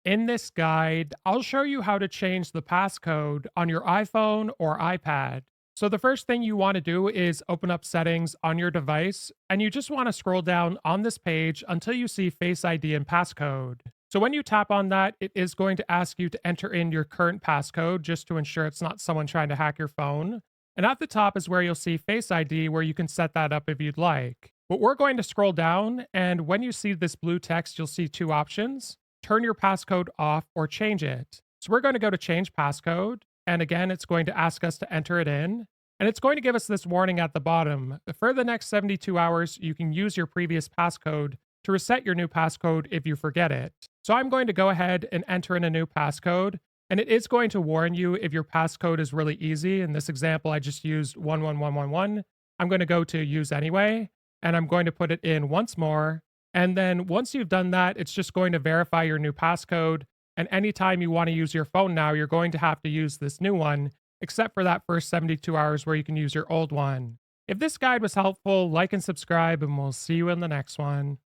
In this guide, I'll show you how to change the passcode on your iPhone or iPad. So, the first thing you want to do is open up settings on your device, and you just want to scroll down on this page until you see Face ID and passcode. So, when you tap on that, it is going to ask you to enter in your current passcode just to ensure it's not someone trying to hack your phone. And at the top is where you'll see Face ID, where you can set that up if you'd like. But we're going to scroll down, and when you see this blue text, you'll see two options: turn your passcode off or change it. So we're going to go to change passcode. And again, it's going to ask us to enter it in. And it's going to give us this warning at the bottom. For the next 72 hours, you can use your previous passcode to reset your new passcode if you forget it. So I'm going to go ahead and enter in a new passcode. And it is going to warn you if your passcode is really easy. In this example, I just used 11111. I'm going to go to use anyway. And I'm going to put it in once more. And then once you've done that, it's just going to verify your new passcode. And anytime you want to use your phone now, you're going to have to use this new one, except for that first 72 hours where you can use your old one. If this guide was helpful, like and subscribe, and we'll see you in the next one.